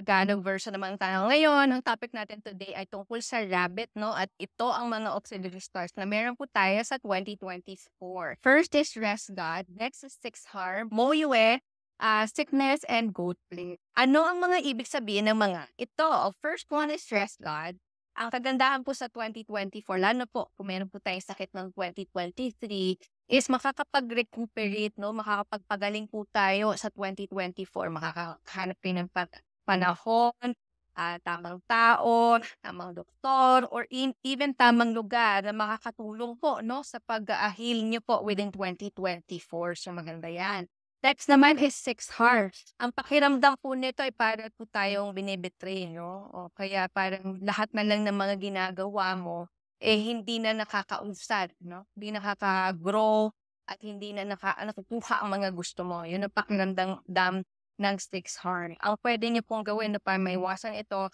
Tagalog version naman tayo ngayon. Ang topic natin today ay tungkol sa rabbit, no? At ito ang mga auxiliary stars na meron po tayo sa 2024. First is rest god, next is six harm, moyue, sickness, and goat plague. Ano ang mga ibig sabihin ng mga ito? First one is rest god. Ang kagandahan po sa 2024, lalo po kung meron po tayong sakit ng 2023, is makakapag-recuperate, no? Makakapagpagaling po tayo sa 2024. Makakahanap kayo ng panahon, tamang tao, tamang doktor, or even tamang lugar na makakatulong po, no? Sa pag-heal nyo po within 2024. So maganda yan. Next naman is six hearts. Ang pakiramdam po nito ay parang po tayong binibetray, no? O kaya parang lahat na lang ng mga ginagawa mo, hindi na nakakausad, no? Hindi nakaka-grow at hindi na nakukuha ang mga gusto mo. Yun ang pakiramdam ng six heart. Ang pwede niyo pong gawin na para maiwasan ito,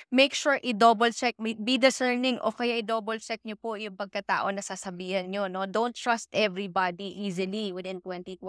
make sure i-double check, be discerning o kaya i-double check niyo po yung pagkatao na sasabihan niyo, no? Don't trust everybody easily within 2024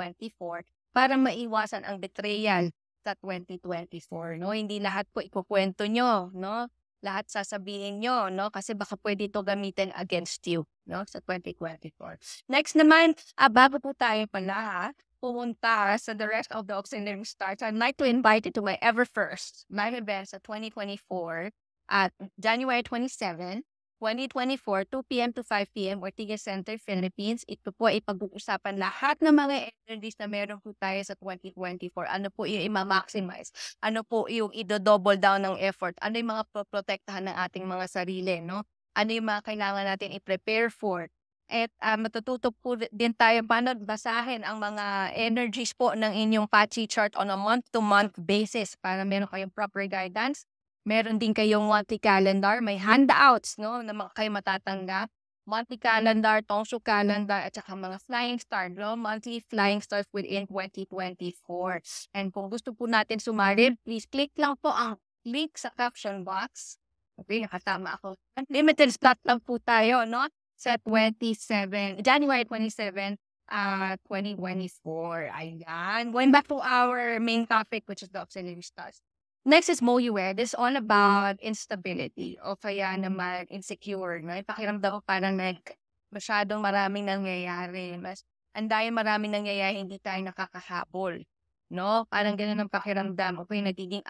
para maiwasan ang betrayal sa 2024, no? Hindi lahat po ikukwento niyo, no? Lahat sasabihin niyo, no? Kasi baka pwede ito gamitin against you, no? Sa 2024. Next naman, bago po tayo pala, pumunta sa the rest of the auxiliary stars, I'd like to invite you to my ever first live event sa 2024 at January 27, 2024, 2 p.m. to 5 p.m. Ortigas Center, Philippines. Ito po ay pag-uusapan lahat ng mga energies na meron po tayo sa 2024. Ano po yung i-maximize? Ano po yung i-double down ng effort? Ano yung mga protektahan ng ating mga sarili, no? Ano yung mga kailangan natin i-prepare for? At matututo po din tayo paano basahin ang mga energies po ng inyong Pachi chart on a month-to-month basis para meron kayong proper guidance. Meron din kayong monthly calendar, may handouts, no, na kayo matatanggap. Monthly calendar, Tongshu calendar, at saka mga flying star, no, monthly flying stars within 2024. And kung gusto po natin sumali, please click lang po ang link sa caption box. Okay, nakatama ako. Limited slot lang po tayo, no? Sa January 27, 2024. Ayan. Going back to our main topic, which is the auxiliary stars. Next is Moyuwe. This is all about instability o kaya naman insecure. No? Pakiramdam ko parang masyadong maraming nangyayari. Maraming nangyayari, hindi tayo nakakahabol. No? Parang ganun ang pakiramdam. Okay, nagiging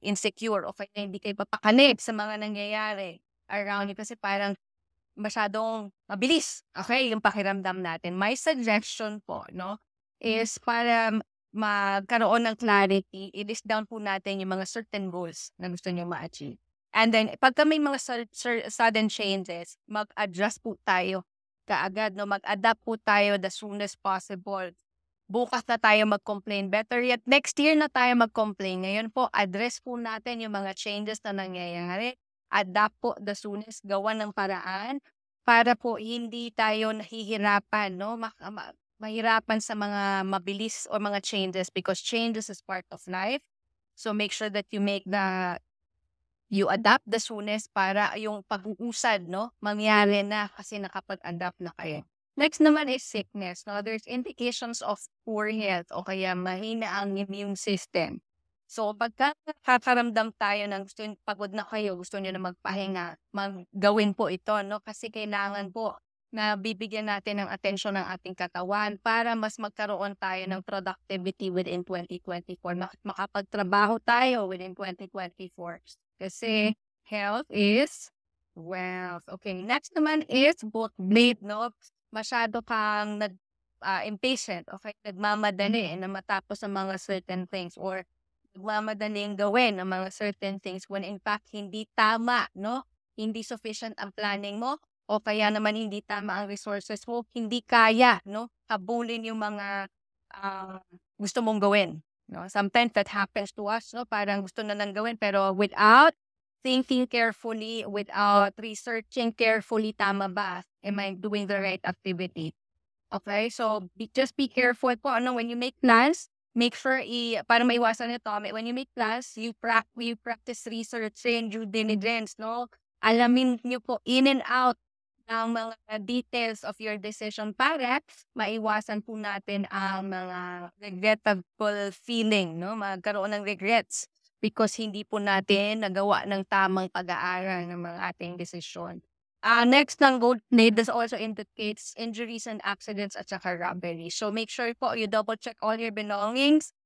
insecure o kaya hindi kayo papakanib sa mga nangyayari around you kasi parang masyadong mabilis, okay, yung pakiramdam natin. My suggestion po, no, is para magkaroon ng clarity, i-list down po natin yung mga certain goals na gusto nyo ma-achieve. And then, pagka may mga sudden changes, mag-adjust po tayo kaagad, no, mag-adapt po tayo the soonest possible. Bukas na tayo mag-complain. Better yet, next year na tayo mag-complain. Ngayon po, address po natin yung mga changes na nangyayari. Adapt po the soonest, gawa ng paraan para po hindi tayo nahihirapan, no? Mahirapan sa mga mabilis o mga changes because changes is part of life. So make sure that you adapt the soonest para yung pag-uusad, no, mangyari na kasi nakapag-adapt na kayo. Next naman is sickness. No? There's indications of poor health o kaya mahina ang immune system. So, pagka nakakaramdam tayo ng pagod na kayo, gusto nyo na magpahinga, gawin po ito, no? Kasi kailangan po na bibigyan natin ng atensyon ng ating katawan para mas magkaroon tayo ng productivity within 2024. Makapagtrabaho tayo within 2024. Kasi health is wealth. Okay, next naman is both blade, no? Masyado kang impatient, okay? Nagmamadali na matapos ang mga certain things or nagmamadaling gawin ang mga certain things when in fact hindi tama, no? Hindi sufficient ang planning mo o kaya naman hindi tama ang resources mo, hindi kaya, no? Habulin yung mga gusto mong gawin, no? Sometimes that happens to us, no? Parang gusto na lang gawin pero without thinking carefully, without researching carefully, tama ba? Am I doing the right activity? Okay, so just be careful po, ano, when you make plans, make sure para maiwasan ito, when you make plans, you practice researching, due diligence, no? Alamin niyo po in and out ng mga details of your decision para maiwasan po natin ang mga regrettable feeling, no? Magkaroon ng regrets because hindi po natin nagawa ng tamang pag-aaral ng mga ating desisyon. Next ng gold need, this also indicates injuries and accidents at saka robbery. So make sure po you double check all your belongings.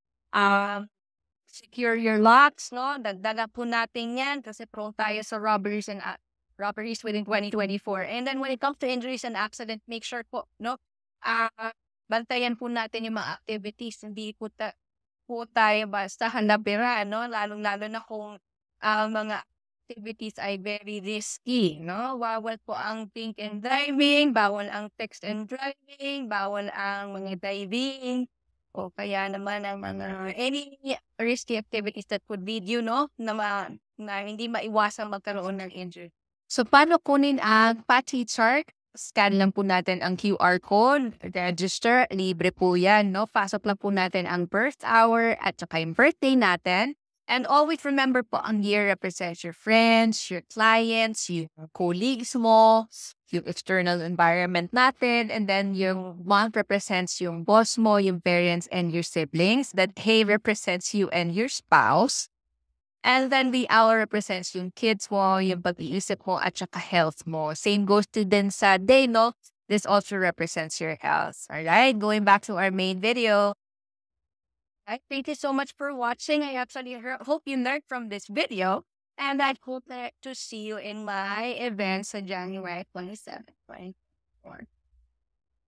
Secure your locks, no? Dagdagan po natin yan kasi prone tayo sa robberies and robberies within 2024. And then when it comes to injuries and accident, make sure po, no? Bantayan po natin yung mga activities. Hindi po tayo basta hanapira, no? Lalong-lalo na kung mga activities ay very risky, no? Bawal po ang drink and driving, bawal ang text and driving, bawal ang mga diving, o kaya naman ang mga any risky activities that could lead you, no? Na hindi maiwasang magkaroon ng injury. So, paano kunin ang Patchy chart? Scan lang po natin ang QR code, register, libre po yan, no? Pasok lang po natin ang birth hour at saka yung birthday natin. And always remember po, ang year represents your friends, your clients, yung colleagues mo, yung external environment natin, and then yung month represents yung boss mo, yung parents, and your siblings. That hay represents you and your spouse. And then the hour represents yung kids mo, yung pag-iisip mo, at saka health mo. Same goes to din sa day, no? This also represents your health. Alright, going back to our main video. Thank you so much for watching. I actually hope you learned from this video. And I hope to see you in my events on January 27th, 2024.